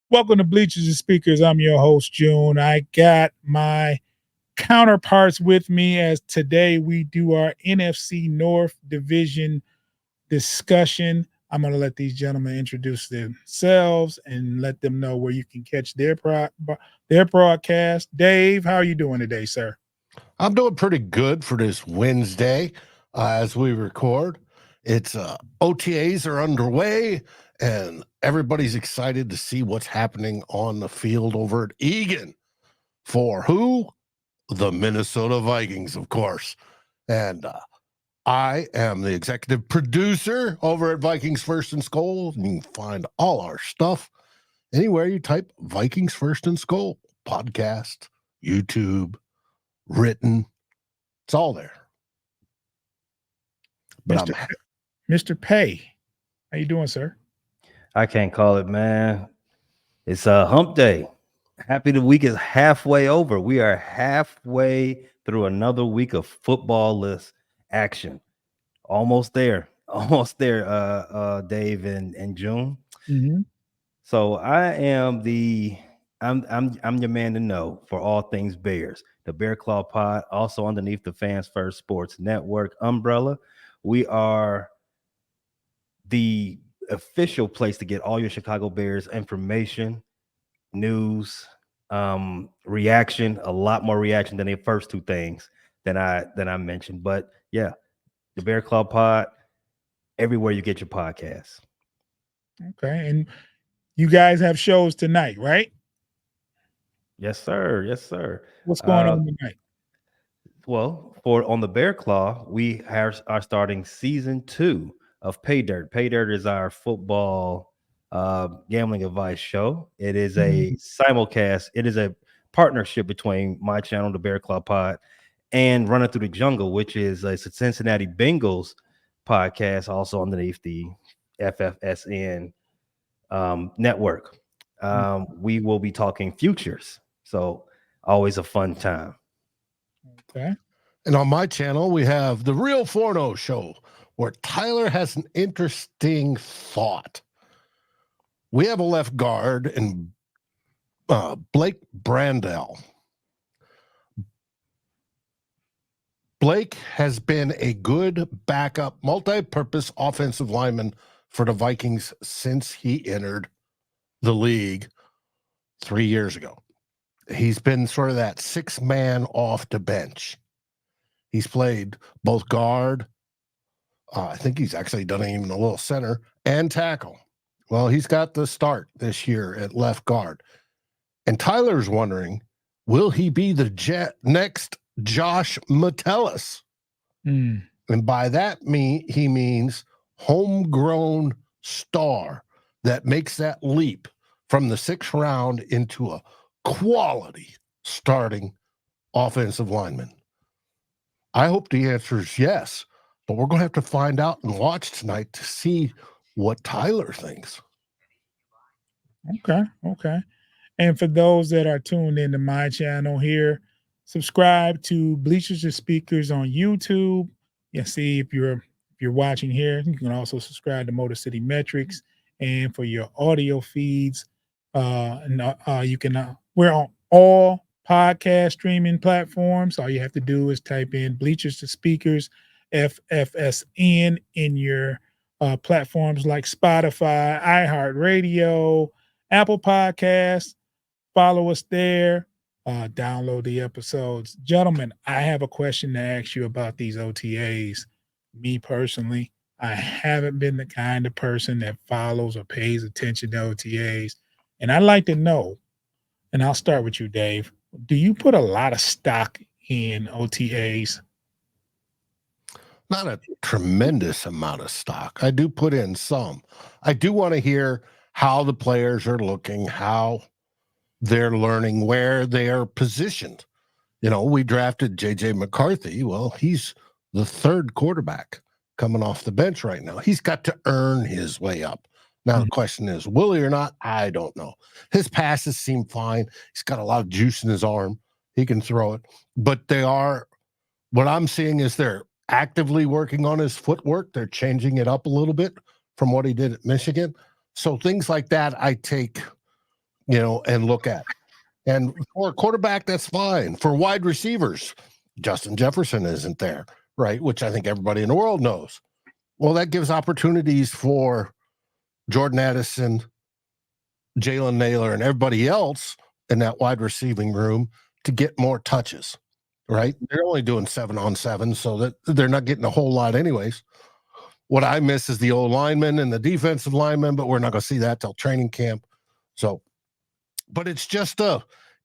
Welcome to Bleachers and Speakers. I'm your host, June. I got my counterparts with me as today we do our NFC North division discussion. I'm going to let these gentlemen introduce themselves and let them know where you can catch their broadcast. Dave, how are you doing today, sir? I'm doing pretty good for this Wednesday as we record. It's OTAs are underway, and everybody's excited to see what's happening on the field over at Egan for who? The Minnesota Vikings, of course. And I am the executive producer over at Vikings First and Skol. You can find all our stuff anywhere you type Vikings First and Skol, podcast, YouTube, written. It's all there. But Mr. Pay, how you doing, sir? I can't call it, man. It's a hump day. Happy the week is halfway over. We are halfway through another week of football-less action. Almost there. Dave and June. Mm-hmm. So I'm your man to know for all things Bears. The Bear Claw Pod, also underneath the Fans First Sports Network umbrella. We are the official place to get all your Chicago Bears information, news, reaction, a lot more reaction than the first two things that I mentioned. But yeah, the Bear Club Pod, everywhere you get your podcasts. Okay. And you guys have shows tonight, right? Yes, sir. Yes, sir. What's going on tonight? Well, on the Bear Claw, we are starting season 2 of Pay Dirt. Pay Dirt is our football gambling advice show. It is a simulcast. It is a partnership between my channel, the Bear Claw Pod, and Running Through the Jungle, which is a Cincinnati Bengals podcast, also underneath the FFSN network. We will be talking futures, so always a fun time. Okay. And on my channel, we have the Real Forno Show, where Tyler has an interesting thought. We have a left guard in Blake Brandel. Blake has been a good backup, multi-purpose offensive lineman for the Vikings since he entered the league 3 years ago. He's been sort of that 6-man off the bench. He's played both guard. I think he's actually done even a little center and tackle. Well, he's got the start this year at left guard. And Tyler's wondering, will he be the next Josh Metellus? And by that he means homegrown star that makes that leap from the 6th round into a quality starting offensive lineman. I hope the answer is yes, but we're going to have to find out and watch tonight to see what Tyler thinks. Okay. And for those that are tuned into my channel here, subscribe to Bleachers and Speakers on YouTube. You see, if you're watching here, you can also subscribe to Motor City Metrics. And for your audio feeds, you can. We're on all podcast streaming platforms. All you have to do is type in Bleachers to Speakers, FFSN, in your platforms like Spotify, iHeartRadio, Apple Podcasts. Follow us there. Download the episodes. Gentlemen, I have a question to ask you about these OTAs. Me personally, I haven't been the kind of person that follows or pays attention to OTAs. And I'd like to know, and I'll start with you, Dave. Do you put a lot of stock in OTAs? Not a tremendous amount of stock. I do put in some. I do want to hear how the players are looking, how they're learning, where they are positioned. You know, we drafted J.J. McCarthy. Well, he's the 3rd quarterback coming off the bench right now. He's got to earn his way up. Now, the question is, will he or not? I don't know. His passes seem fine. He's got a lot of juice in his arm. He can throw it. But what I'm seeing is they're actively working on his footwork. They're changing it up a little bit from what he did at Michigan. So things like that I take and look at. And for a quarterback, that's fine. For wide receivers, Justin Jefferson isn't there, right? Which I think everybody in the world knows. Well, that gives opportunities for Jordan Addison, Jalen Naylor, and everybody else in that wide receiving room to get more touches, right? They're only doing 7-on-7, so that they're not getting a whole lot anyways. What I miss is the old linemen and the defensive linemen, but we're not going to see that till training camp. So, but it's just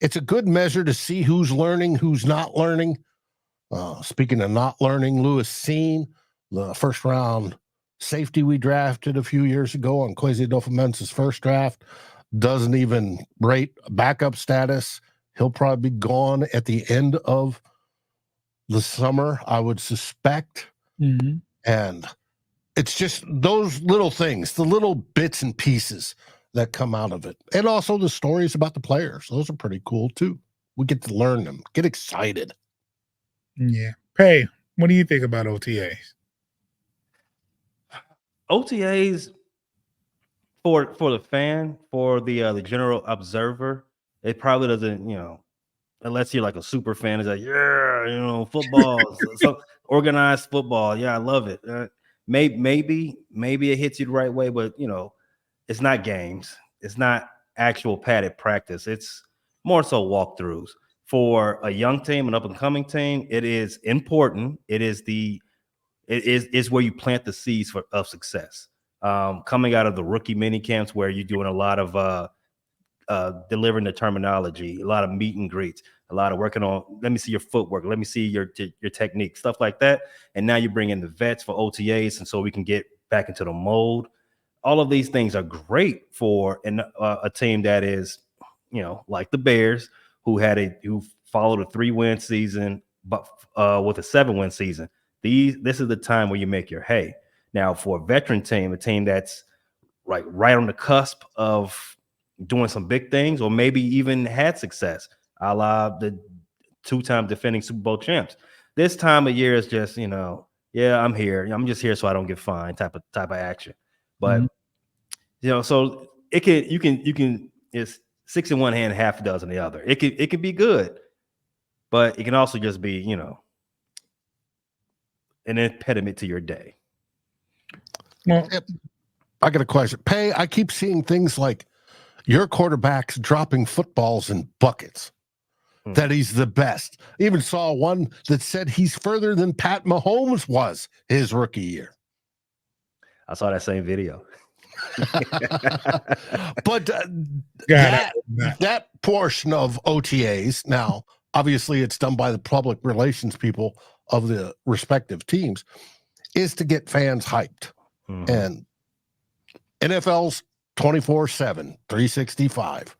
it's a good measure to see who's learning, who's not learning. Speaking of not learning, Lewis Seen, the first round safety we drafted a few years ago on Kwesi Adofo-Mensah's first draft, doesn't even rate backup status. He'll probably be gone at the end of the summer, I would suspect. Mm-hmm. And it's just those little things, the little bits and pieces that come out of it. And also the stories about the players. Those are pretty cool too. We get to learn them, get excited. Yeah. Pay, what do you think about OTAs? OTAs for the fan, for the general observer, it probably doesn't, unless you're like a super fan, is like, yeah, football, so organized football. Yeah, I love it. Maybe it hits you the right way, but it's not games. It's not actual padded practice. It's more so walkthroughs. For a young team, an up and coming team, it is important. It is where you plant the seeds of success. Coming out of the rookie mini camps where you're doing a lot of delivering the terminology, a lot of meet and greets, a lot of working on, let me see your footwork, let me see your technique, stuff like that. And now you bring in the vets for OTAs, and so we can get back into the mold. All of these things are great for a team that is, like the Bears, who followed a 3-win season, but with a 7-win season. This is the time where you make your hay. Now, for a veteran team, a team that's right on the cusp of doing some big things, or maybe even had success, a la the 2-time defending Super Bowl champs. This time of year is just, I'm here. I'm just here so I don't get fined type of action. But so you can it's 6 in one hand, half a dozen in the other. It can be good, but it can also just be, an impediment to your day. Well, I got a question. Pay, I keep seeing things like your quarterback's dropping footballs in buckets, that he's the best. Even saw one that said he's further than Pat Mahomes was his rookie year. I saw that same video. But that portion of OTAs, now, obviously it's done by the public relations people of the respective teams, is to get fans hyped. And NFL's 24/7, 365.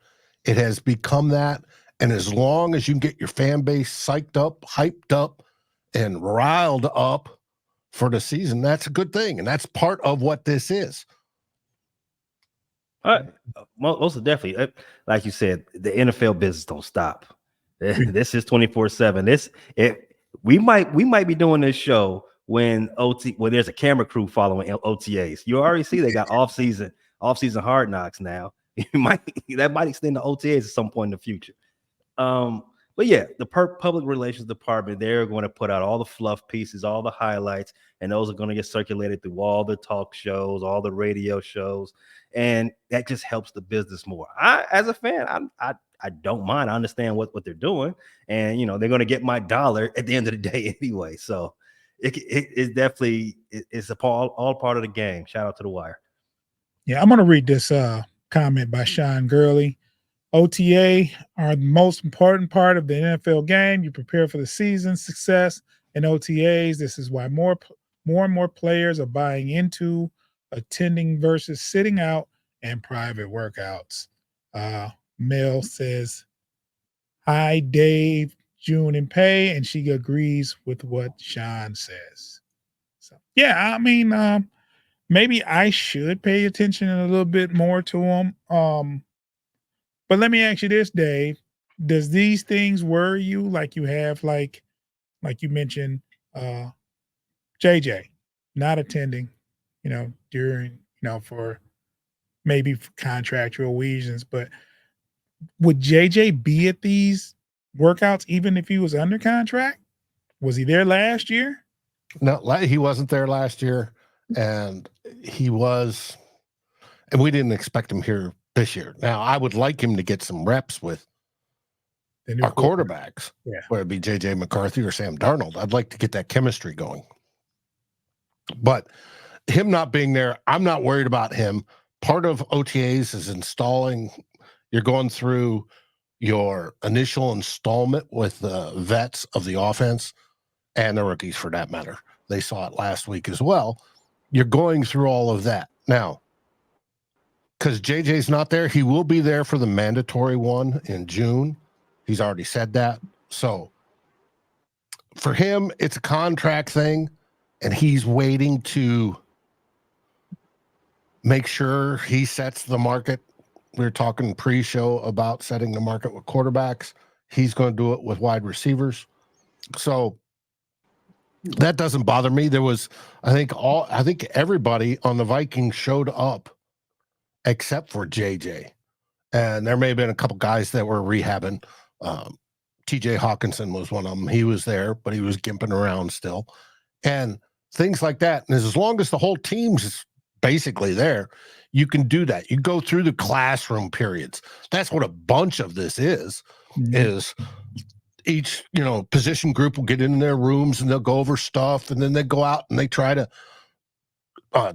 It has become that. And as long as you can get your fan base psyched up, hyped up, and riled up for the season, that's a good thing. And that's part of what this is. Most definitely. Like you said, the NFL business don't stop. This is 24/7. We might be doing this show when there's a camera crew following OTAs. You already see they got off-season hard knocks now. That might extend to OTAs at some point in the future. But yeah, the public relations department, they're going to put out all the fluff pieces, all the highlights, and those are going to get circulated through all the talk shows, all the radio shows, and that just helps the business more. As a fan, I don't mind. I understand what they're doing, and they're going to get my dollar at the end of the day anyway. So it definitely it's all part of the game. Shout out to the Wire. Yeah, I'm going to read this comment by Sean Gurley. OTA are the most important part of the NFL game. You prepare for the season success in OTAs. This is why more and more players are buying into attending versus sitting out and private workouts. Mel says, hi, Dave, June, and Pay, and she agrees with what Sean says. So, yeah, I mean, maybe I should pay attention a little bit more to them. But let me ask you this, Dave. Does these things worry you like you have, like you mentioned, JJ not attending, during, for maybe contractual reasons, but would JJ be at these workouts even if he was under contract? Was he there last year? No, he wasn't there last year, and we didn't expect him here this year. Now, I would like him to get some reps with our quarterbacks, whether it be JJ McCarthy or Sam Darnold. I'd like to get that chemistry going. But him not being there, I'm not worried about him. Part of OTAs is you're going through your initial installment with the vets of the offense and the rookies for that matter. They saw it last week as well. You're going through all of that. Now, because JJ's not there, he will be there for the mandatory one in June. He's already said that. So for him, it's a contract thing, and he's waiting to make sure he sets the market. We were talking pre-show about setting the market with quarterbacks. He's going to do it with wide receivers. So that doesn't bother me. There was, I think everybody on the Vikings showed up except for JJ. And there may have been a couple guys that were rehabbing. TJ Hawkinson was one of them. He was there, but he was gimping around still. And things like that. And as long as the whole team's basically there, you can do that. You go through the classroom periods. That's what a bunch of this is each, position group will get in their rooms and they'll go over stuff, and then they go out and they try to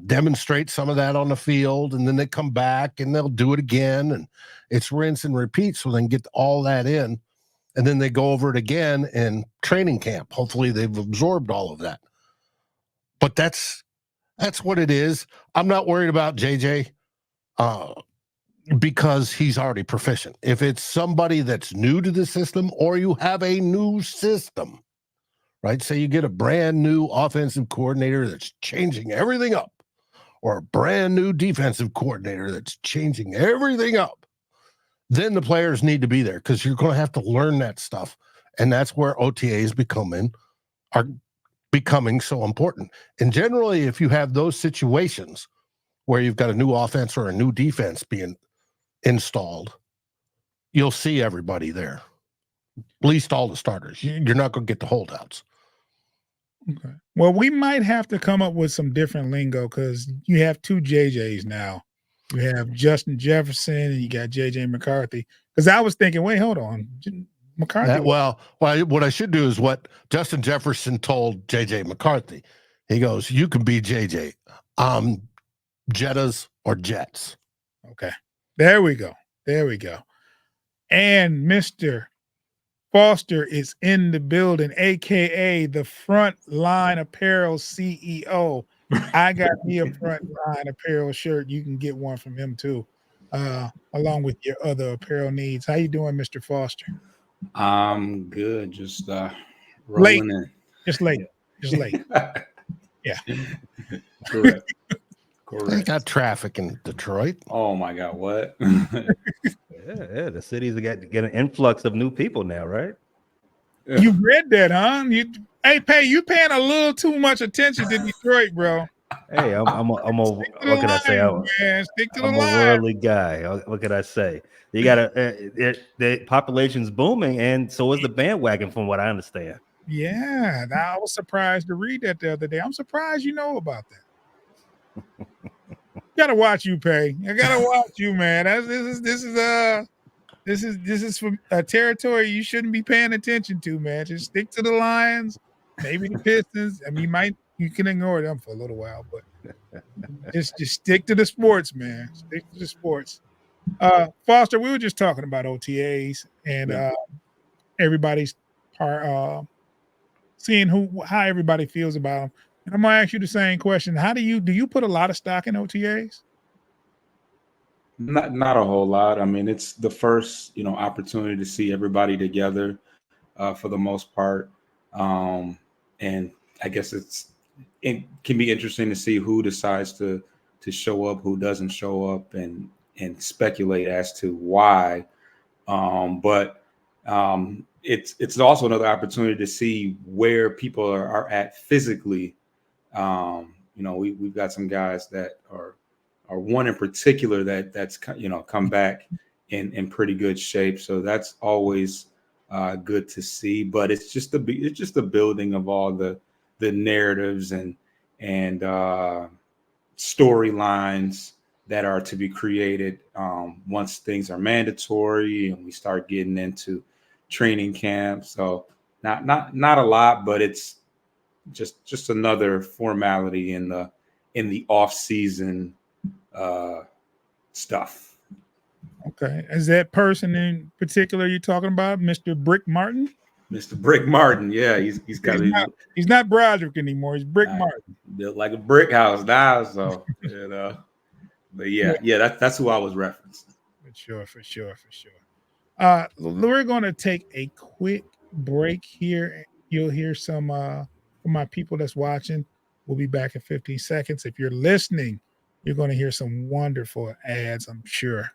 demonstrate some of that on the field, and then they come back and they'll do it again, and it's rinse and repeat so they can get all that in, and then they go over it again in training camp. Hopefully they've absorbed all of that. But that's what it is. I'm not worried about JJ because he's already proficient. If it's somebody that's new to the system, or you have a new system, right? Say you get a brand new offensive coordinator that's changing everything up, or a brand new defensive coordinator that's changing everything up, then the players need to be there, because you're going to have to learn that stuff. And that's where OTAs are becoming so important. And generally, if you have those situations where you've got a new offense or a new defense being installed, you'll see everybody there, at least all the starters. You're not going to get the holdouts. Okay. Well, we might have to come up with some different lingo, because you have two JJs now. You have Justin Jefferson and you got JJ McCarthy. Because I was thinking, wait, hold on. McCarthy. Well, what I should do is what Justin Jefferson told JJ McCarthy. He goes, "You can be JJ. Jettas or Jets." Okay. There we go. And Mr. Foster is in the building, aka the Frontline Apparel CEO. I got me a Frontline Apparel shirt. You can get one from him too, along with your other apparel needs. How you doing, Mr. Foster? I'm good. Just late. rolling in. Just late. Yeah. Correct. They got traffic in Detroit. Oh my God, what? Yeah, the city's get an influx of new people now, right? You read that, huh? You paying a little too much attention to Detroit, bro. Hey, I'm what can I say? I'm a worldly guy. What can I say? You got the population's booming, and so is the bandwagon, from what I understand. Yeah, I was surprised to read that the other day. I'm surprised you know about that. Gotta watch you, Pay. I gotta watch you, man. This is from a territory you shouldn't be paying attention to, man. Just stick to the Lions, maybe the Pistons. I mean, you can ignore them for a little while, but just stick to the sports, man. Stick to the sports. Foster, we were just talking about OTAs and everybody's seeing how everybody feels about them. And I'm gonna ask you the same question. How do you put a lot of stock in OTAs? Not a whole lot. I mean, it's the first, opportunity to see everybody together, for the most part. And I guess it can be interesting to see who decides to show up, who doesn't show up, and speculate as to why. But it's also another opportunity to see where people are at physically. We've got some guys that are one in particular that's come back in pretty good shape. So that's always good to see. But it's just the building of all the narratives and storylines that are to be created once things are mandatory and we start getting into training camp. So not a lot, but it's just another formality in the off season stuff. Okay. Is that person in particular you're talking about, Mr. Brick Martin? Mr. Brick Martin, yeah, he's got He's not Broderick anymore. He's Brick Martin. Built like a brick house now. So but yeah, that's who I was referencing. For sure. We're going to take a quick break here. You'll hear some from my people that's watching. We'll be back in 15 seconds. If you're listening, you're going to hear some wonderful ads, I'm sure.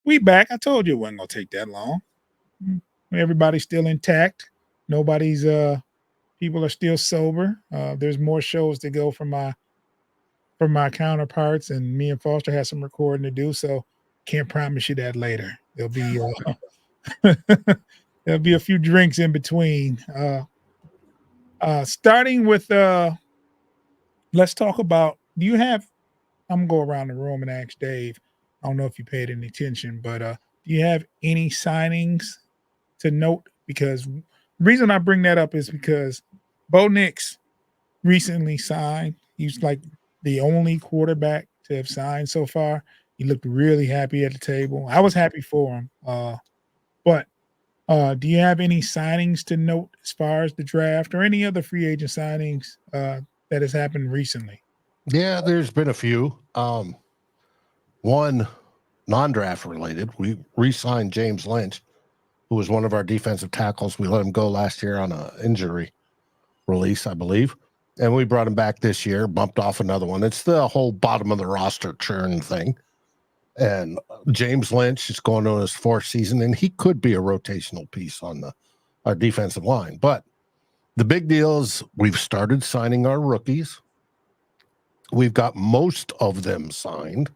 We back. I told you it wasn't gonna take that long. Everybody's still intact. Nobody's people are still sober. There's more shows to go from my counterparts, and me and Foster have some recording to do. So can't promise you that later. There'll be there'll be a few drinks in between. Starting with let's talk about, do you have, I'm gonna go around the room and ask Dave. I don't know if you paid any attention, but do you have any signings to note? Because the reason I bring that up is because Bo Nix recently signed. He's like the only quarterback to have signed so far. He looked really happy at the table. I was happy for him. But do you have any signings to note as far as the draft or any other free agent signings that has happened recently? Yeah, there's been a few. One non-draft related. We re-signed James Lynch, who was one of our defensive tackles. We let him go last year on an injury release, I believe. And we brought him back this year, bumped off another one. It's the whole bottom of the roster churn thing. And James Lynch is going on his fourth season, and he could be a rotational piece on our defensive line. But the big deal is we've started signing our rookies. We've got most of them signed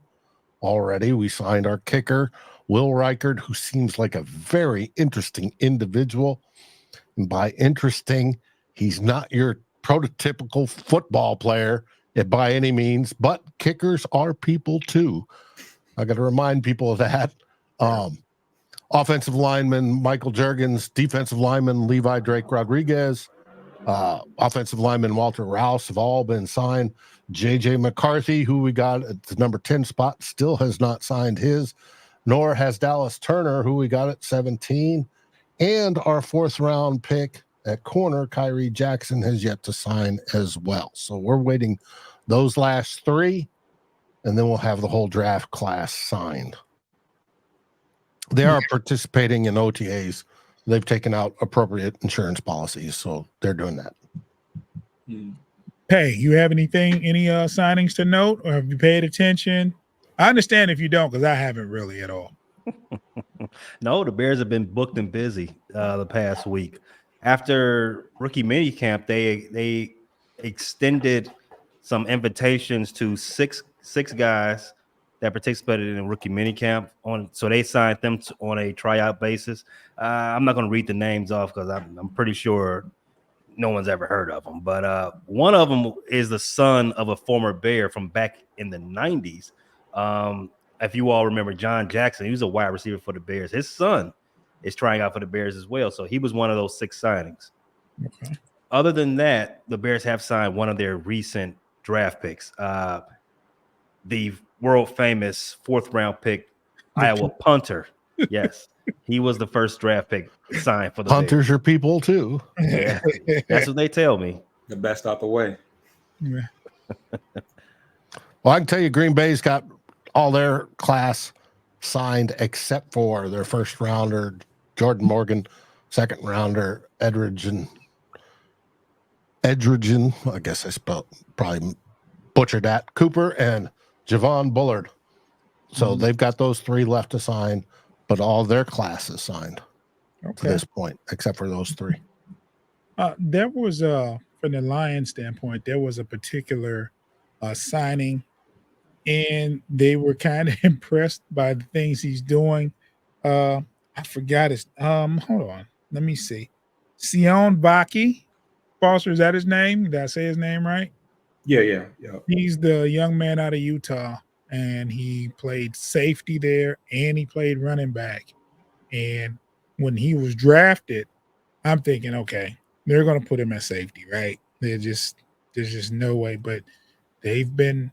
already. We signed our kicker, Will Reichard, who seems like a very interesting individual. And by interesting, he's not your prototypical football player by any means, but kickers are people too. I got to remind people of that. Offensive lineman Michael Juergens, defensive lineman Levi Drake Rodriguez, offensive lineman Walter Rouse have all been signed. JJ McCarthy, who we got at the number 10 spot, still has not signed his, nor has Dallas Turner, who we got at 17. And our fourth round pick at corner, Kyrie Jackson, has yet to sign as well. So we're waiting those last three, and then we'll have the whole draft class signed. They are participating in OTAs. They've taken out appropriate insurance policies, so they're doing that. Hey, you have any signings to note, or have you paid attention? I understand if you don't, because I haven't really at all. No, the Bears have been booked and busy the past week. After rookie minicamp, they extended some invitations to six guys that participated in rookie minicamp so they signed them on a tryout basis. I'm not going to read the names off because I'm pretty sure no one's ever heard of them. But one of them is the son of a former Bear from back in the 90s. If you all remember John Jackson, he was a wide receiver for the Bears. His son is trying out for the Bears as well. So he was one of those 6 signings. Okay. Other than that, the Bears have signed one of their recent draft picks. The world famous 4th round pick, Iowa punter. Yes. He was the first draft pick signed for the Hunters Bears. are people too. Yeah, that's what they tell me. The best out the way. Yeah. Well, I can tell you Green Bay's got all their class signed except for their first rounder, Jordan Morgan, second rounder, Edgerrin. I guess I probably butchered that. Cooper and Javon Bullard. So they've got those 3 left to sign, but all their classes signed to Okay. this point, except for those 3. There was from the Lions standpoint, there was a particular signing, and they were kind of impressed by the things he's doing. I forgot his hold on. Let me see. Sion Baki Foster, is that his name? Did I say his name right? Yeah. He's the young man out of Utah, and he played safety there and he played running back. And when he was drafted, I'm thinking, okay, they're going to put him at safety, right? There's just no way. But they've been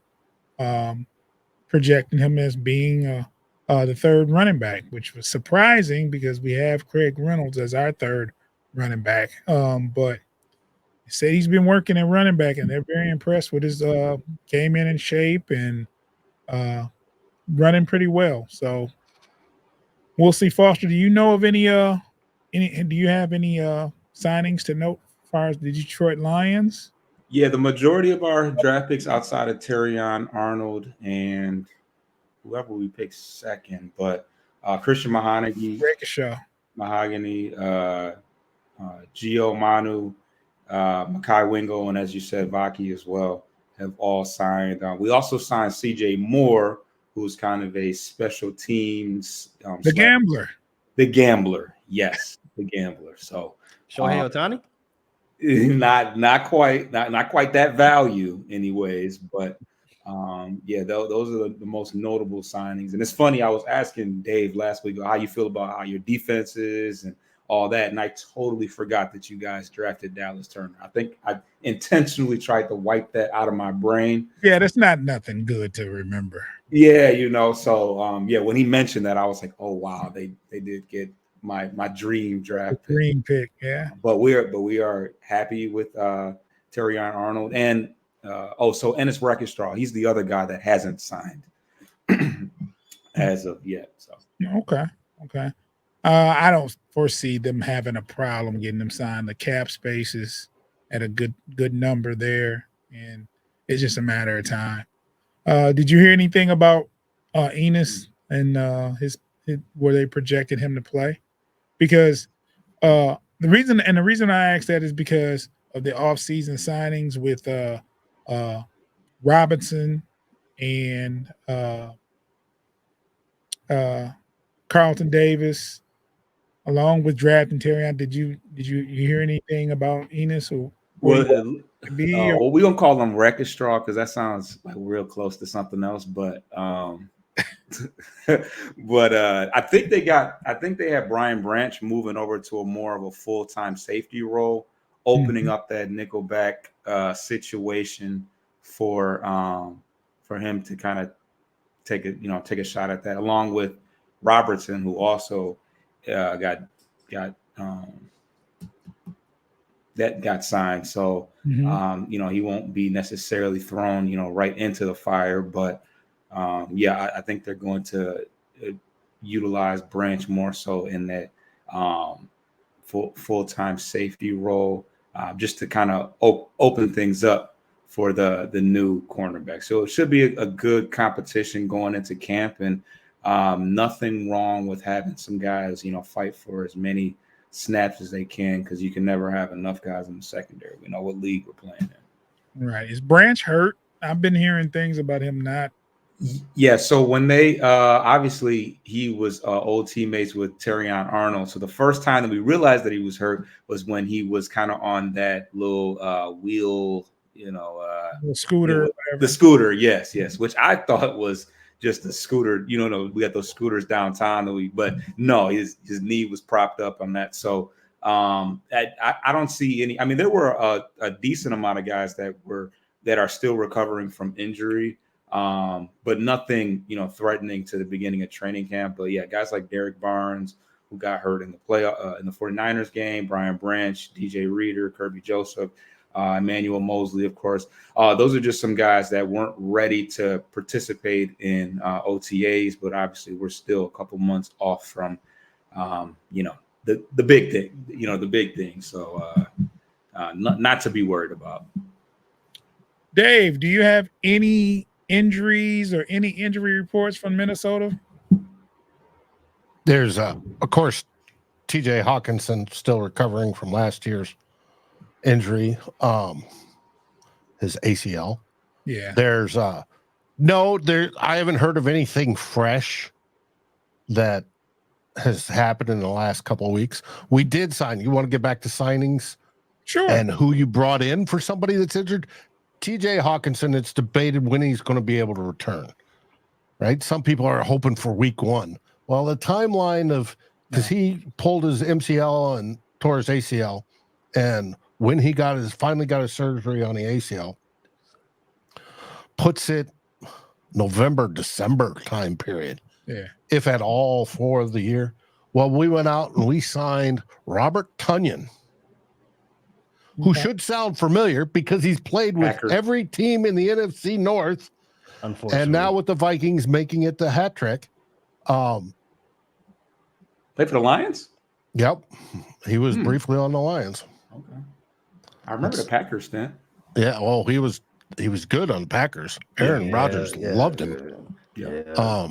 projecting him as being the third running back, which was surprising because we have Craig Reynolds as our third running back. But they say he's been working at running back, and they're very impressed with his came in shape and running pretty well. So we'll see. Foster, do you know of any do you have any signings to note as far as the Detroit Lions? Yeah, the majority of our draft picks outside of Terrion Arnold and whoever we picked second, but Christian Mahogany, Gio Manu, Makai Wingo, and as you said, Vaki as well have all signed. We also signed CJ Moore, who's kind of a special teams gambler. The gambler, yes, the gambler. So Shohei Ohtani? Not quite that value, anyways. But those are the most notable signings. And it's funny, I was asking Dave last week how you feel about how your defense is and all that, and I totally forgot that you guys drafted Dallas Turner. I think I intentionally tried to wipe that out of my brain. Yeah, that's not nothing good to remember. Yeah, so when he mentioned that, I was like, oh wow, they did get my dream draft pick. Dream pick, yeah. But we are happy with Terrion Arnold and Ennis Rakestraw. He's the other guy that hasn't signed as of yet. So okay. I don't foresee them having a problem getting them signed. The cap space is at a good number there, and it's just a matter of time. Did you hear anything about Enos and his where they projected him to play? Because the reason I asked that is because of the offseason signings with Robinson and Carlton Davis, along with drafting Terrion. Did you hear anything about Enos or we're gonna call him Rakestraw because that sounds like real close to something else, but I think they have Brian Branch moving over to a more of a full-time safety role, opening up that nickelback situation for him to kind of take a shot at that, along with Robertson, who also got signed. So he won't be necessarily thrown right into the fire, but I think they're going to utilize Branch more so in that full-time safety role, just to kind of open things up for the new cornerback. So it should be a good competition going into camp, and nothing wrong with having some guys fight for as many snaps as they can, because you can never have enough guys in the secondary. We know what league we're playing in. Right. Is Branch hurt? I've been hearing things about him not. Yeah, so when they obviously he was old teammates with Terrion Arnold. So the first time that we realized that he was hurt was when he was kind of on that little wheel, the scooter. The scooter, yes, which I thought was just a scooter. We got those scooters downtown but no, his knee was propped up on that. So I don't see any. I mean, there were a decent amount of guys that are still recovering from injury. But nothing, threatening to the beginning of training camp. But yeah, guys like Derek Barnes, who got hurt in the in the 49ers game, Brian Branch, DJ Reader, Kirby Joseph, Emmanuel Mosley, of course. Those are just some guys that weren't ready to participate in OTAs, but obviously we're still a couple months off from, the big thing, the big thing. So not to be worried about. Dave, do you have any injuries or any injury reports from Minnesota? There's, of course, TJ Hawkinson still recovering from last year's injury, his ACL. Yeah. There's I haven't heard of anything fresh that has happened in the last couple of weeks. We did sign. You want to get back to signings? Sure. And who you brought in for somebody that's injured? TJ Hawkinson, it's debated when he's going to be able to return, right? Some people are hoping for week 1. Well, the timeline of, because he pulled his MCL and tore his ACL, and when he finally got his surgery on the ACL, puts it November, December time period. Yeah. If at all for the year. Well, we went out and we signed Robert Tunyon, who should sound familiar because he's played with Packers. every team in the NFC North, Unfortunately. and now with the Vikings making it the hat trick. Play for the Lions? Yep, he was briefly on the Lions. Okay. I remember the Packers then. Yeah, well, he was good on the Packers. Aaron Rodgers loved him. Yeah.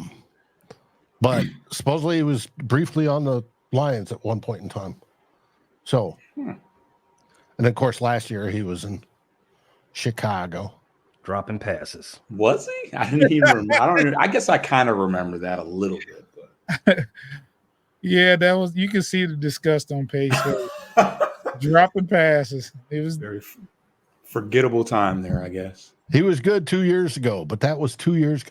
But supposedly he was briefly on the Lions at one point in time. So, and of course, last year he was in Chicago. Dropping passes. Was he? I didn't even remember. I guess I kind of remember that a little bit. But. Yeah, that was, you can see the disgust on page 7. Dropping passes. It was Very forgettable time there, I guess. He was good 2 years ago, but that was 2 years.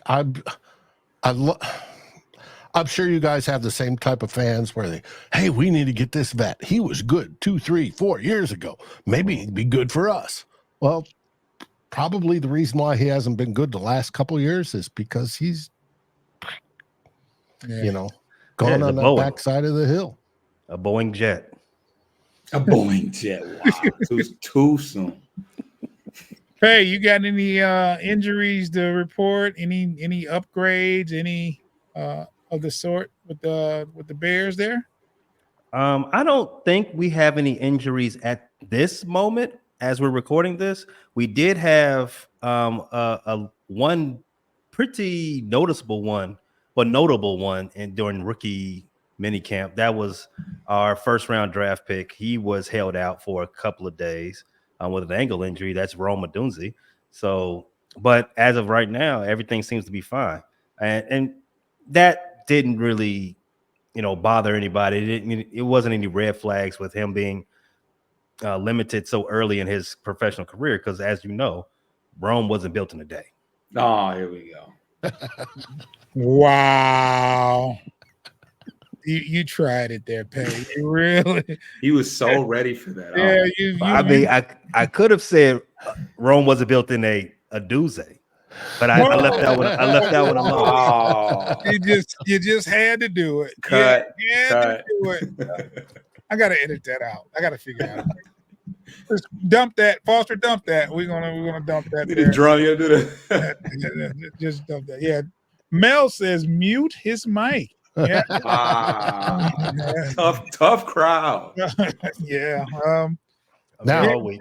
I'm sure you guys have the same type of fans where hey, we need to get this vet. He was good 2, 3, 4 years ago. Maybe he'd be good for us. Well, probably the reason why he hasn't been good the last couple of years is because he's, gone on that backside of the hill. A Boeing jet. A Boeing jet. Wow. It was too soon. Hey, you got any injuries to report? Any upgrades? Any of the sort with the Bears there? I don't think we have any injuries at this moment as we're recording this. We did have a one pretty notable one during rookie minicamp. That was our first round draft pick. He was held out for a couple of days with an ankle injury. That's Rome Odunze. So, but as of right now, everything seems to be fine, and that didn't really, bother anybody. It wasn't any red flags with him being limited so early in his professional career, because as you know, Rome wasn't built in a day. Oh, here we go. Wow. You tried it there, Patty. You really? He was so ready for that. Yeah, I could have said Rome wasn't built in a Duze, but I left that one. I left that one alone. Oh. You just had to do it. Cut. To do it. I gotta edit that out. I gotta figure out. Just dump that, Foster. Dump that. We're gonna dump that. Did drum you do that? Just dump that. Yeah. Mel says mute his mic. Yeah. Tough crowd. Yeah. Now, all week.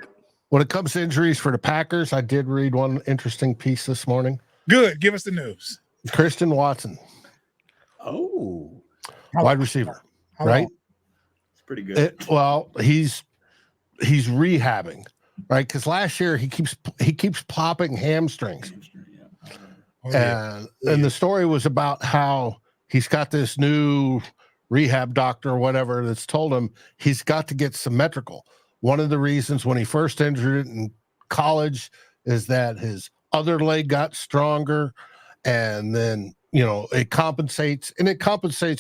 When it comes to injuries for the Packers, I did read one interesting piece this morning. Good. Give us the news. Christian Watson. Oh. Wide receiver. Right? It's pretty good. He's rehabbing, right? Because last year he keeps popping hamstrings. And the story was about how he's got this new rehab doctor or whatever that's told him he's got to get symmetrical. One of the reasons when he first injured it in college is that his other leg got stronger, and then it compensates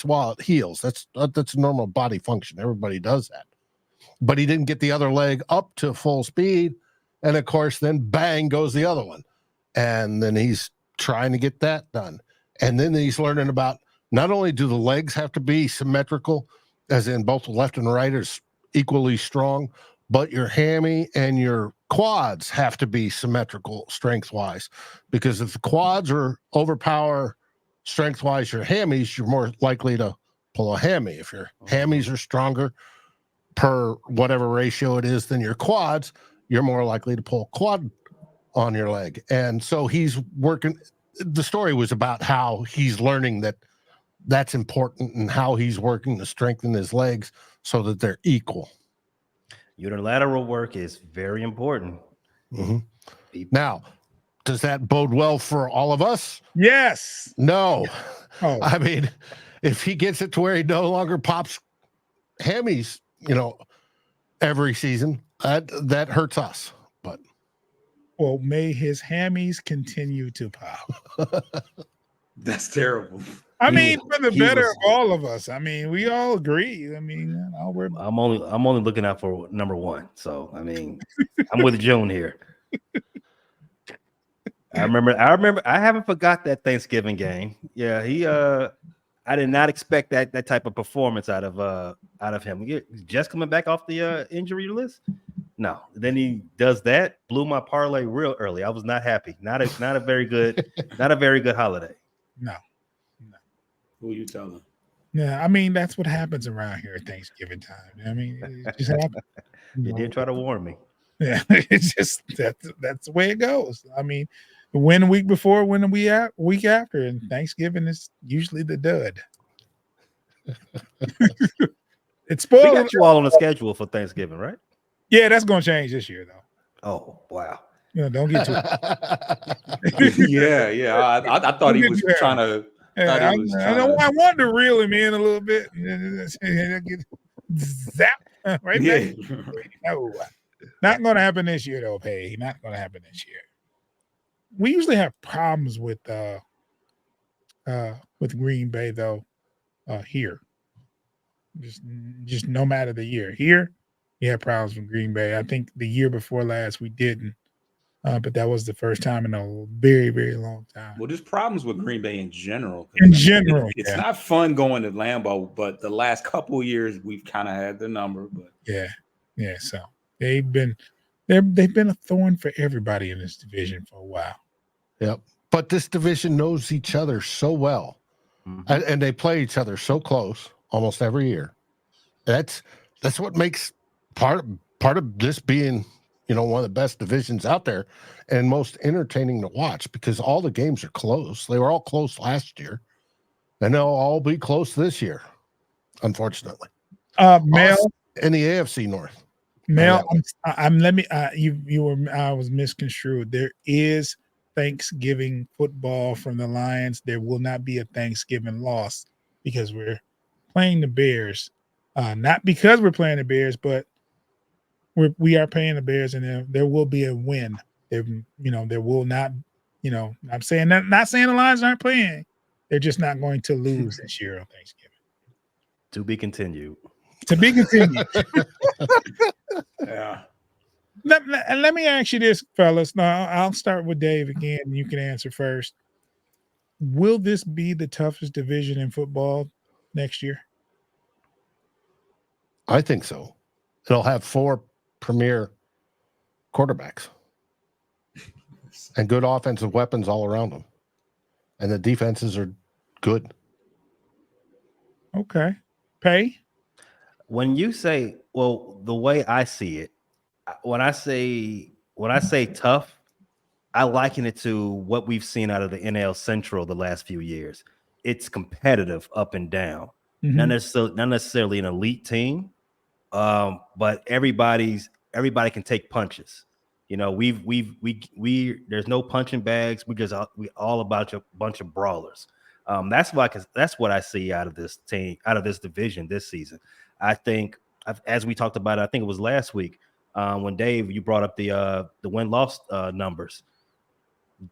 while it heals. That's a normal body function. Everybody does that. But he didn't get the other leg up to full speed, and of course then bang goes the other one. And then he's trying to get that done. And then he's learning about not only do the legs have to be symmetrical, as in both left and right is equally strong, but your hammy and your quads have to be symmetrical strength-wise. Because if the quads are overpower strength-wise your hammies, you're more likely to pull a hammy. If your hammies are stronger per whatever ratio it is than your quads, you're more likely to pull a quad on your leg. And so he's working, the story was about how he's learning that that's important and how he's working to strengthen his legs so that they're equal. Unilateral work is very important. Mhm. Now, does that bode well for all of us? Yes. No. Oh, I mean, if he gets it to where he no longer pops hammies, every season, that hurts us. But well, may his hammies continue to pop. That's terrible. I He- mean, for the he better was- of all of us. I mean, we all agree. I mean, we're I'm only looking out for number one. So I mean, I'm with June here. I remember. I haven't forgot that Thanksgiving game. Yeah, I did not expect that type of performance out of him. Just coming back off the injury list. No, then he does that. Blew my parlay real early. I was not happy. Not a very good holiday. no. Who you telling? Yeah, I mean, that's what happens around here at Thanksgiving time. I mean, it just happens. You did try to warn me. Yeah, it's just that's the way it goes. I mean, win the week before, win the week after, and Thanksgiving is usually the dud. It's We spoiled. got you all on the schedule for Thanksgiving, right? Yeah, that's going to change this year, though. Oh wow. Don't get too. Yeah. I thought he was trying to. Yeah, He was I wanted to reel him in a little bit. Get zap right back. Yeah. No, not going to happen this year, though. Pay not going to happen this year. We usually have problems with Green Bay, though. Here, just no matter the year. Here, you have problems with Green Bay. I think the year before last we didn't, but that was the first time in a very, very long time. Well, there's problems with Green Bay in general. It's yeah. not fun going to Lambeau, but the last couple of years we've kind of had the number. But yeah. So they've been a thorn for everybody in this division for a while. Yep. But this division knows each other so well, and they play each other so close almost every year. That's what makes part of this being, one of the best divisions out there and most entertaining to watch, because all the games are close. They were all close last year, and they'll all be close this year, unfortunately. Mel in the AFC North. Mel, I was misconstrued. There is Thanksgiving football from the Lions. There will not be a Thanksgiving loss because we're playing the Bears. Not because we're playing the Bears, but we are playing the Bears, and there will be a win. There will not. I'm saying that. Not saying the Lions aren't playing. They're just not going to lose this year on Thanksgiving. To be continued. To be continued. Yeah. Let me ask you this, fellas. Now, I'll start with Dave again, and you can answer first. Will this be the toughest division in football next year? I think so. It'll have 4 premier quarterbacks and good offensive weapons all around them. And the defenses are good. Okay. Pay? When you say, well, the way I see it, when I say tough, I liken it to what we've seen out of the NL Central the last few years. It's competitive up and down. Not necessarily an elite team, but everybody can take punches. We there's no punching bags. We all about a bunch of brawlers. That's what I see out of this team, out of this division this season. I think, as we talked about, I think it was last week when Dave, you brought up the win-loss numbers.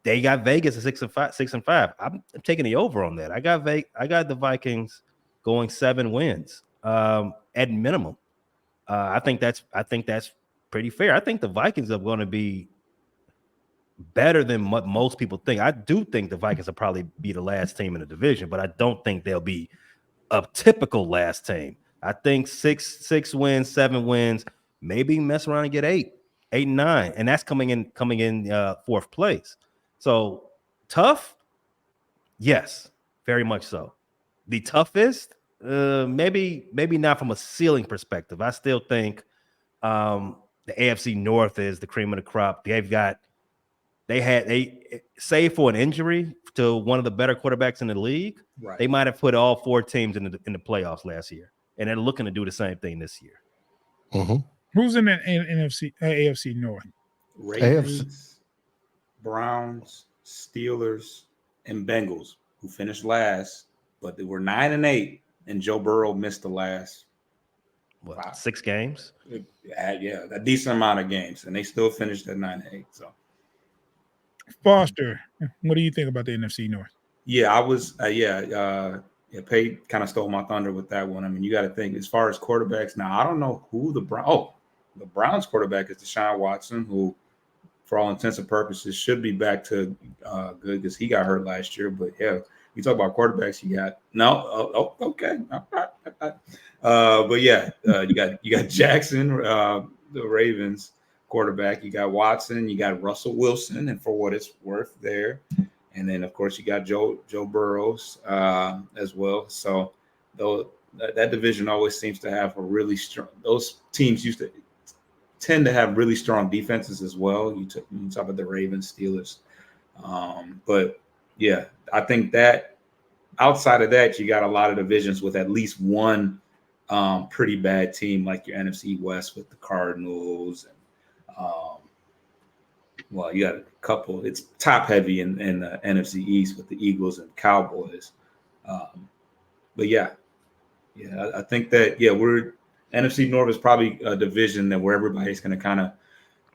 They got Vegas at 6-5. I'm taking the over on that. I got the Vikings going 7 wins at minimum. I think that's pretty fair. I think the Vikings are going to be better than what most people think. I do think the Vikings will probably be the last team in the division, but I don't think they'll be a typical last team. I think 6 wins, 7 wins, maybe mess around and get 8 and 9, and that's coming in 4th place. So tough, yes, very much so. The toughest, maybe not from a ceiling perspective. I still think the AFC North is the cream of the crop. They they save for an injury to one of the better quarterbacks in the league. Right. They might have put all 4 teams in the playoffs last year, and they're looking to do the same thing this year. Who's in the NFC AFC North? Ravens, Browns, Steelers, and Bengals, who finished last, but they were 9-8, and Joe Burrow missed the last 6 games. Yeah, a decent amount of games, and they still finished at 9-8. So, Foster, what do you think about the NFC North? yeah, I was, Pay kind of stole my thunder with that one. I mean, you got to think as far as quarterbacks. Now, I don't know who the Browns quarterback is Deshaun Watson, who, for all intents and purposes, should be back to good because he got hurt last year. But yeah, you talk about quarterbacks, you got okay, all right. But yeah, you got Jackson, the Ravens quarterback. You got Watson, you got Russell Wilson, and for what it's worth, there. And then, of course, you got Joe Burrows as well. So, that division always seems to have a really strong. Those teams used to tend to have really strong defenses as well. You talk about the Ravens, Steelers, but yeah, I think that outside of that, you got a lot of divisions with at least one pretty bad team, like your NFC West with the Cardinals and. Well, you got a couple. It's top heavy in the NFC East with the Eagles and Cowboys. But yeah, I think that we're NFC North is probably a division where everybody's going to kind of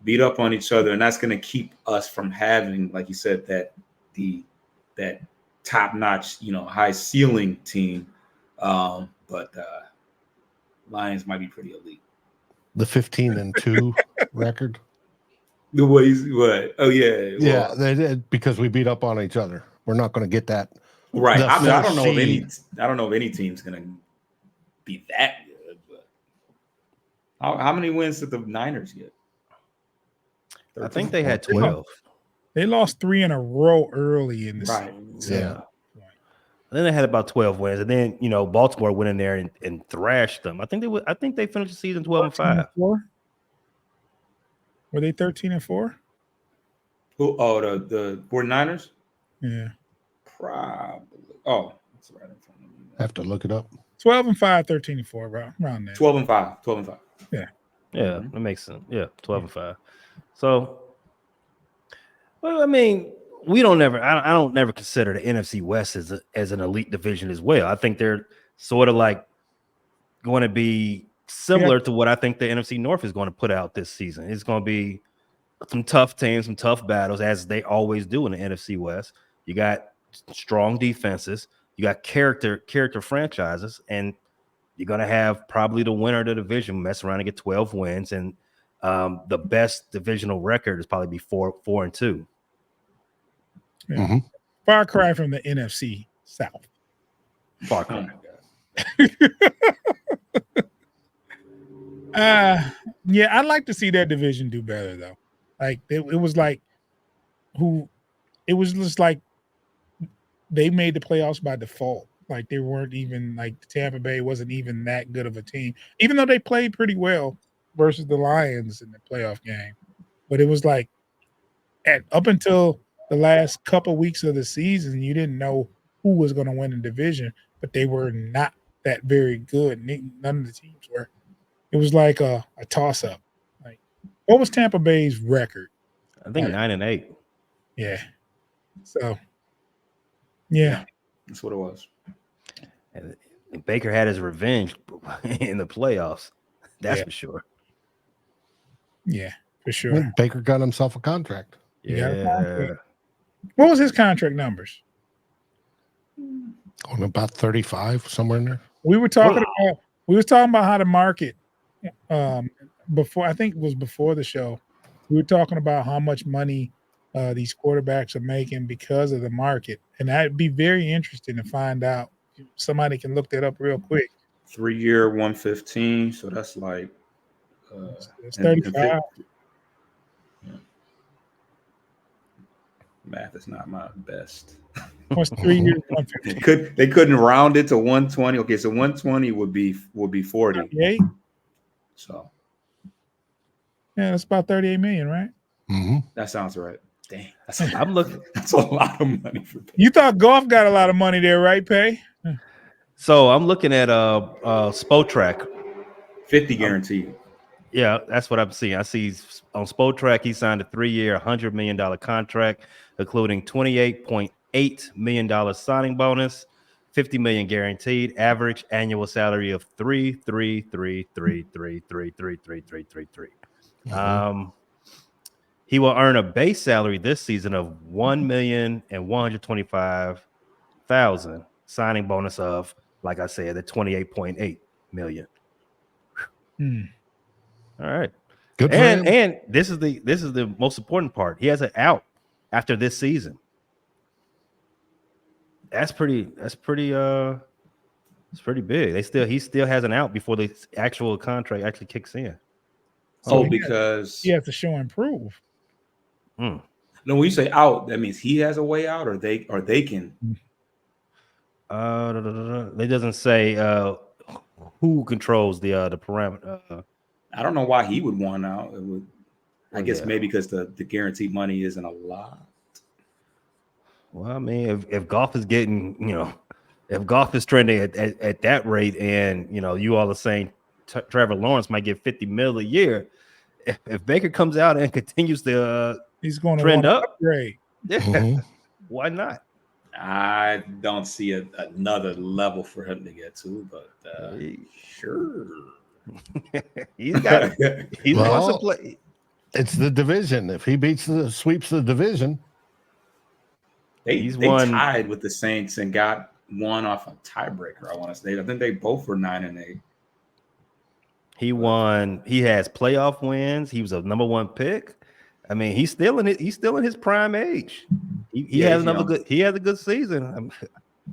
beat up on each other, and that's going to keep us from having, like you said, that top notch, high ceiling team. But Lions might be pretty elite. The 15-2 record. The ways what? Oh yeah, yeah. They did because we beat up on each other. We're not going to get that. Right. I don't know if any team's going to be that good. But how many wins did the Niners get? 13? I think they had 12. They lost 3 in a row early in the season. Yeah. And then they had about 12 wins, and then Baltimore went in there and thrashed them. I think they finished the season 12-5. Were they 13-4? Who? Oh, the 49ers? Yeah. Probably. Oh, that's right in front of me. I have to look it up. 12-5, 13-4, around there. 12-5. Yeah, that makes sense. Yeah, 12-5. So, well, I mean, I don't never consider the NFC West as an elite division as well. I think they're sort of like going to be similar to what I think the NFC North is going to put out this season. It's going to be some tough teams, some tough battles, as they always do in the NFC West. You got strong defenses, you got character franchises, and you're going to have probably the winner of the division mess around and get 12 wins, and the best divisional record is probably be 4-2. Yeah. Mm-hmm. Far cry from the NFC South. Far cry. Yeah, I'd like to see that division do better though. Like it was just like they made the playoffs by default. Like they weren't even like Tampa Bay wasn't even that good of a team, even though they played pretty well versus the Lions in the playoff game. But it was like up until the last couple weeks of the season, you didn't know who was going to win the division, but they were not that very good. None of the teams were. It was like a toss-up. Like, what was Tampa Bay's record? I think 9-8. Yeah. So, yeah. That's what it was. And Baker had his revenge in the playoffs. That's for sure. Yeah, for sure. Baker got himself a contract. Yeah. What was his contract numbers? On about 35, somewhere in there. We were talking about how the market before, I think it was before the show. We were talking about how much money these quarterbacks are making because of the market. And that'd be very interesting to find out. Somebody can look that up real quick. 3-year 115, so that's like it's 35. Math is not my best. What's 3 years 115? They couldn't round it to 120. Okay, so 120 would be 40. 38? So yeah, that's about 38 million, right? Mm-hmm. That sounds right. Dang, I'm looking. That's a lot of money for Pay. You thought Goff got a lot of money there, right, Pay? So I'm looking at Spotrac. 50 guaranteed. Yeah, that's what I'm seeing. I see on Spotrac he signed a 3-year, $100 million contract, including $28.8 million signing bonus, $50 million guaranteed, average annual salary of 3,333,333,333. He will earn a base salary this season of $1,125,000, signing bonus of, like I said, the $28.8 million. All right. Good for him. And this is the most important part. He has an out after this season. That's pretty big. He still has an out before the actual contract actually kicks in. So he because has to show and prove. no, when you say out, that means he has a way out, or they can. It doesn't say who controls the parameter. I don't know why he would want out. It would, I guess yeah. maybe because the guaranteed money isn't a lot. Well, I mean, if Goff is getting, if Goff is trending at that rate, and you all are saying Trevor Lawrence might get $50 million a year, if Baker comes out and continues to he's going to trend up, upgrade. Yeah, why not? I don't see another level for him to get to, but sure. He wants to play. It's the division. If he sweeps the division, they tied with the Saints and got one off a tiebreaker. I want to say. I think they both were 9-8. He won. He has playoff wins. He was a number 1 pick. I mean, he's still in his prime age. He has another good. He has a good season.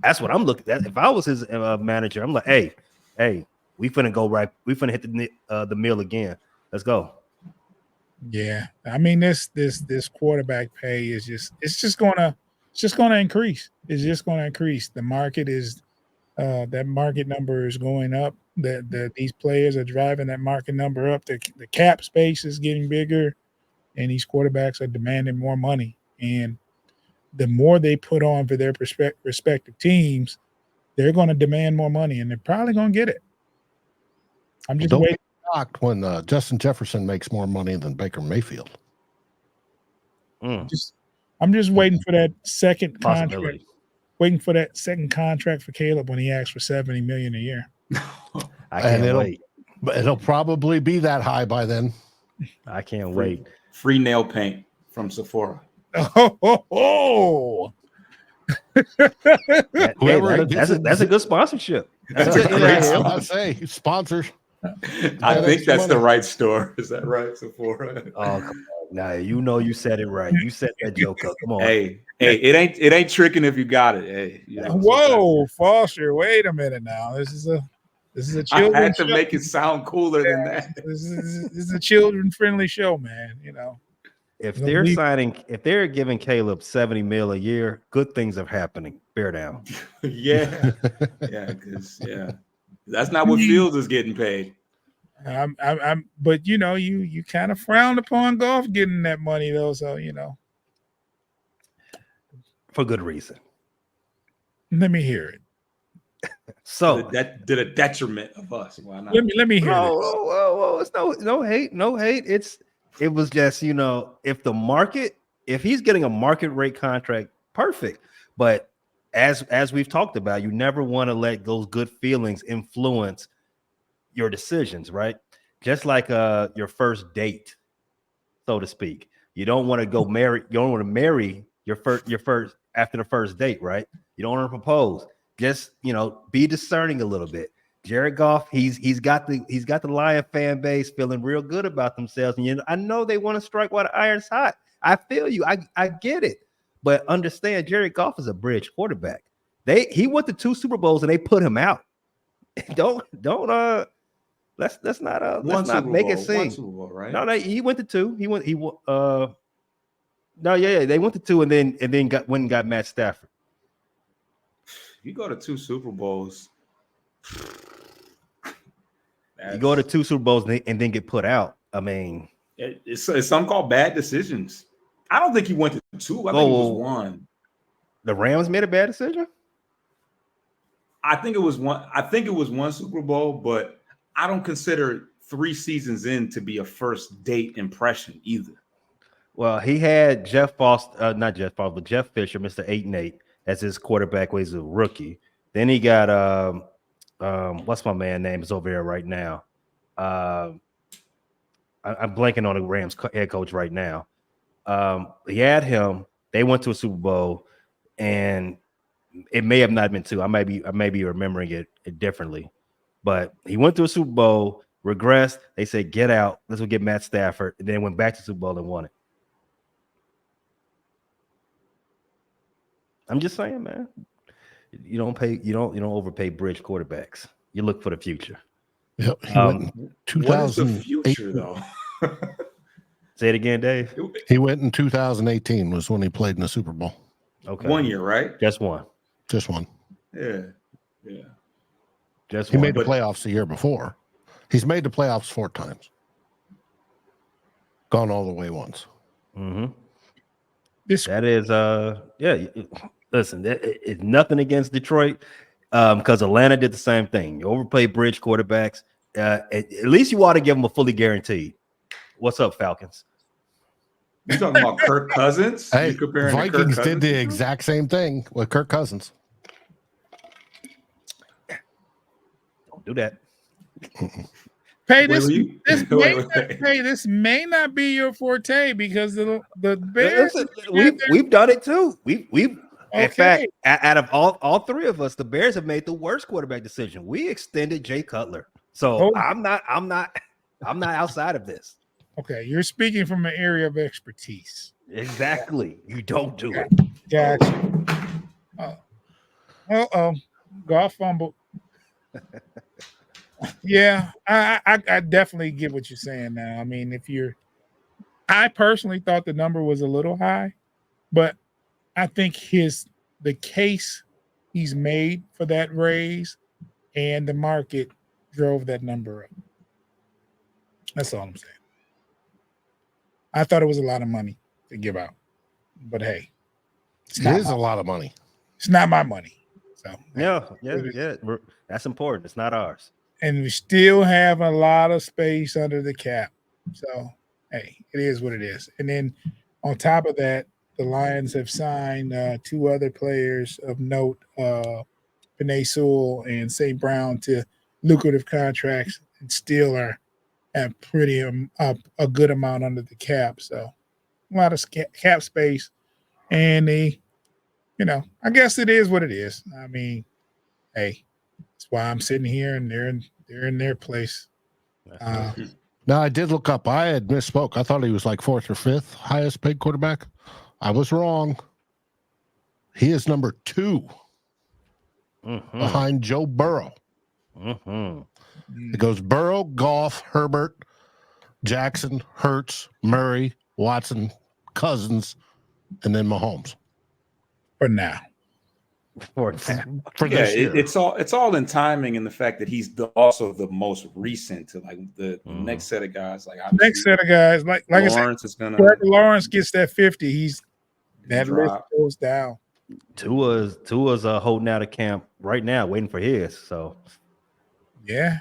That's what I'm looking at. If I was his manager, I'm like, hey, we finna go right. We finna hit the mill again. Let's go. Yeah, I mean this quarterback pay is just gonna increase. It's just gonna increase. The market is that market number is going up. That these players are driving that market number up. The cap space is getting bigger, and these quarterbacks are demanding more money. And the more they put on for their respective teams, they're going to demand more money, and they're probably going to get it. I'm just waiting. Shocked when Justin Jefferson makes more money than Baker Mayfield. I'm just waiting for that second contract. Waiting for that second contract for Caleb when he asks for $70 million a year. I can't wait. It'll probably be that high by then. I can't wait. Free nail paint from Sephora. Oh. That's a good sponsorship. That's a great I say sponsors. I think that's the right store. Is that right, Sephora? Oh, come on. Now you said it right. You set that joke up. Come on. Hey, it ain't tricking if you got it. Hey, whoa, Foster! Wait a minute now. This is a children's I had to show. make it sound cooler than that. This is a children-friendly show, man. If they're giving Caleb $70 million a year, good things are happening. Bear down. yeah, because that's not what Fields is getting paid. But you kind of frowned upon Goff getting that money though, so for good reason. Let me hear it. So that did a detriment of us. Why not? Let me hear it. Whoa, it's no hate. It was just if he's getting a market rate contract, perfect. But as we've talked about, you never want to let those good feelings influence your decisions, right? Just like your first date, so to speak. You don't want to go marry. You don't want to marry your first after the first date, right? You don't want to propose. Just be discerning a little bit. Jared Goff, he's got the Lion fan base feeling real good about themselves, and I know they want to strike while the iron's hot. I feel you. I get it, but understand, Jared Goff is a bridge quarterback. He went to 2 Super Bowls and they put him out. Let's not make it seem. 1 Super Bowl, right? No, he went to 2. They went to 2 and then went and got Matt Stafford. You go to 2 Super Bowls. You go to 2 Super Bowls and then get put out. I mean, it's some called bad decisions. I don't think he went to 2. I think it was 1. The Rams made a bad decision. I think it was 1. I think it was 1 Super Bowl, but I don't consider 3 seasons in to be a first date impression either. Well, he had Jeff Fisher, Mr. 8-8, as his quarterback when he's a rookie. Then he got what's my man name is over here right now. I'm blanking on the Rams head coach right now. He had him. They went to a Super Bowl, and it may have not been 2. I may be remembering it differently, but he went to a Super Bowl, regressed. They said, "Get out. Let's go get Matt Stafford," and then went back to Super Bowl and won it. I'm just saying, man. You don't overpay bridge quarterbacks. You look for the future. Yep. He went in What is the 2008. future, though? Say it again, Dave. He went in 2018 was when he played in the Super Bowl. Okay. 1 year, right? Just one. Just one. Yeah. Just He one. made the playoffs the year before. He's made the playoffs 4 times. Gone all the way once. Mm-hmm. This That is, listen, it's nothing against Detroit because Atlanta did the same thing. You overpay bridge quarterbacks. At least you ought to give them a fully guaranteed. What's up, Falcons? You talking about Kirk Cousins? Hey, You comparing to Kirk Vikings Cousins did the to him? exact same thing with Kirk Cousins. Don't do that. Pay Wait, this. were you- This wait, may wait, not, wait. hey, this may not be your forte because the Bears. Listen, we've done it too. We've in Okay. fact, out of all 3 of us, the Bears have made the worst quarterback decision. We extended Jay Cutler, so Oh. I'm not outside of this. Okay, you're speaking from an area of expertise. Exactly. You don't do it. Gotcha. Uh-oh. Goff fumbled. Yeah, I definitely get what you're saying now. I mean, I personally thought the number was a little high, but I think the case he's made for that raise and the market drove that number up. That's all I'm saying. I thought it was a lot of money to give out, but hey, It is a lot of money. it's not my money. So Yeah. That's important. It's not ours. and we still have a lot of space under the cap. So hey, it is what it is. And then on top of that, the Lions have signed 2 other players of note, Penei Sewell and St. Brown, to lucrative contracts, and still are at pretty a good amount under the cap. So a lot of cap space, and I guess it is what it is. I mean, hey, that's why I'm sitting here, and they're in their place. Now, I did look up. I had misspoke. I thought he was like 4th or 5th highest paid quarterback. I was wrong. He is number 2 behind Joe Burrow. It goes Burrow, Goff, Herbert, Jackson, Hurts, Murray, Watson, Cousins, and then Mahomes. For now. For Yeah, this year. it's all in timing and the fact that he's also the most recent to like the next set of guys. Like Next set of guys, like I said, Lawrence is gonna Trevor Lawrence gets that 50. That list drop. goes down. Tua's holding out of camp right now, waiting for his. So Yeah.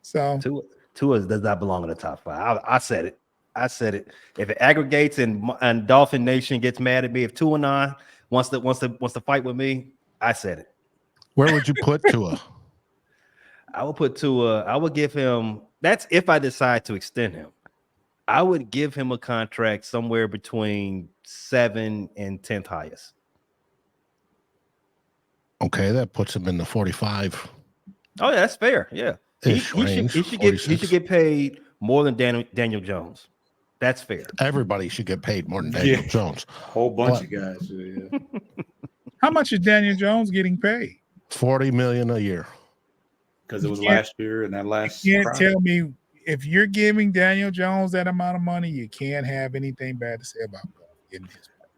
So Tua does not belong in the top 5. I said it. If it aggregates and Dolphin Nation gets mad at me, if Tua and I wants to fight with me, I said it. Where would you put Tua? I would put Tua. I would give him. That's if I decide to extend him. I would give him a contract somewhere between 7th and 10th highest. Okay, that puts him in the 45. Oh yeah, that's fair. Yeah, he should get paid more than Daniel Jones. That's fair. Everybody should get paid more than Daniel Jones. Whole bunch of guys. Yeah. how much is Daniel Jones getting paid? $40 million a year. Because it was last year and that last. You can't tell me if you're giving Daniel Jones that amount of money, you can't have anything bad to say about getting his money.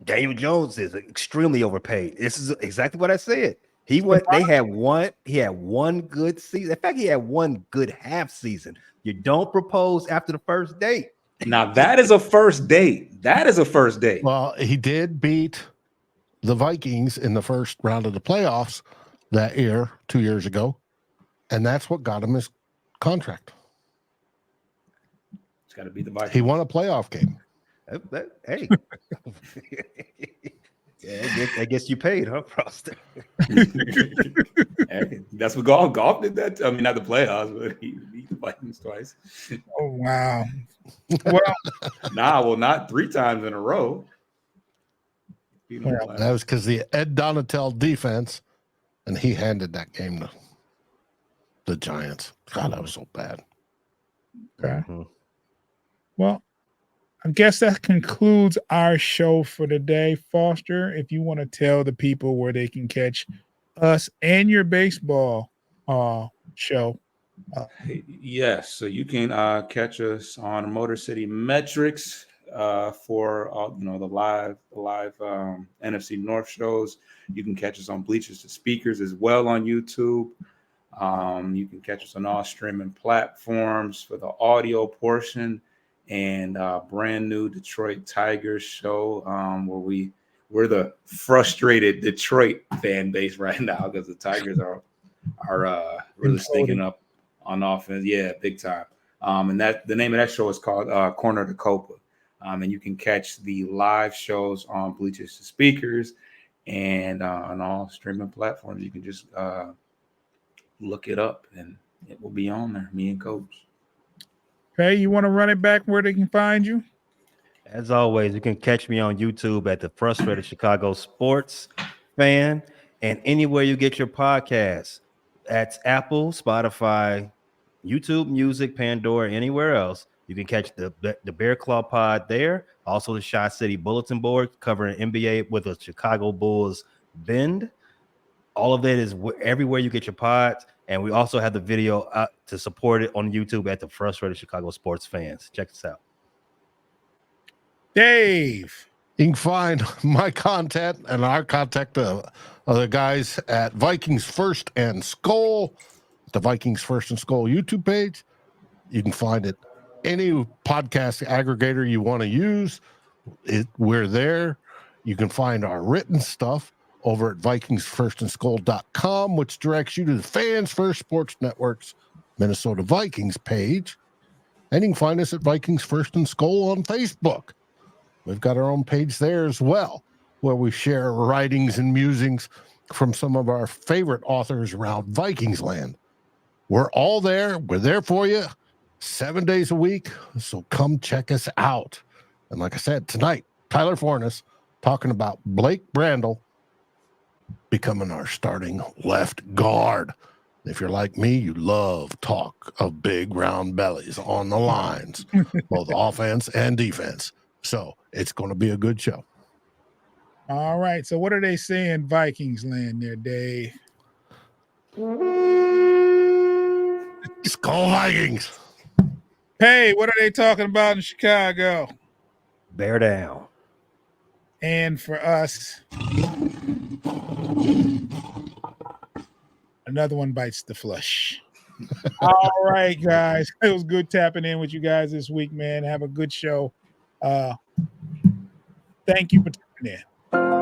Daniel Jones is extremely overpaid. This is exactly what I said. He had one good season. In fact, he had one good half season. You don't propose after the first date. Now that is a first date. That is a first date. Well, he did beat the Vikings in the first round of the playoffs that year, 2 years ago, and that's what got him his contract. It's got to be the Vikings. He won a playoff game. Hey. Yeah, I guess you paid, huh, Froster? Hey, that's what Goff did that. I mean, not the playoffs, but he beat the Vikings twice. Oh wow. Well, not 3 times in a row. That was because the Ed Donatel defense, and he handed that game to the Giants. God, that was so bad. okay. Well, I guess that concludes our show for today. Foster, if you want to tell the people where they can catch us and your baseball show. Yes, so you can catch us on Motor City Metrics for the live NFC North shows. You can catch us on Bleachers to Speakers as well on YouTube. You can catch us on all streaming platforms for the audio portion, and brand new Detroit Tigers show where we're the frustrated Detroit fan base right now because the Tigers are really stinking up on offense. Yeah, big time. And that the name of that show is called Corner to Copa. And you can catch the live shows on Bleachers to Speakers and on all streaming platforms. You can just look it up and it will be on there, me and Coach. Okay, you want to run it back where they can find you? As always, you can catch me on YouTube at the Frustrated Chicago Sports Fan and anywhere you get your podcasts. That's Apple, Spotify, YouTube Music, Pandora, anywhere else. You can catch the Bear Claw Pod there. Also, the Shot City Bulletin Board covering NBA with a Chicago Bulls bend. All of that is everywhere you get your pods. And we also have the video to support it on YouTube at the Frustrated Chicago Sports Fans. Check this out. Dave. You can find my content and our contact of the guys at Vikings First and Skull, the Vikings First and Skull YouTube page. You can find it any podcast aggregator you want to use. We're there. You can find our written stuff over at VikingsFirstandSkull.com, which directs you to the Fans First Sports Network's Minnesota Vikings page. And you can find us at Vikings First and Skull on Facebook. We've got our own page there as well, where we share writings and musings from some of our favorite authors around Vikings land. We're all there. We're there for you 7 days a week. So come check us out. And like I said, tonight, Tyler Fornes talking about Blake Brandel becoming our starting left guard. If you're like me, you love talk of big round bellies on the lines, both offense and defense. So it's going to be a good show. All right. So what are they saying Vikings land there, Dave? Skull Vikings. Hey, what are they talking about in Chicago? Bear down. And for us, another one bites the flesh. All right, guys. It was good tapping in with you guys this week, man. Have a good show. Thank you for tuning in.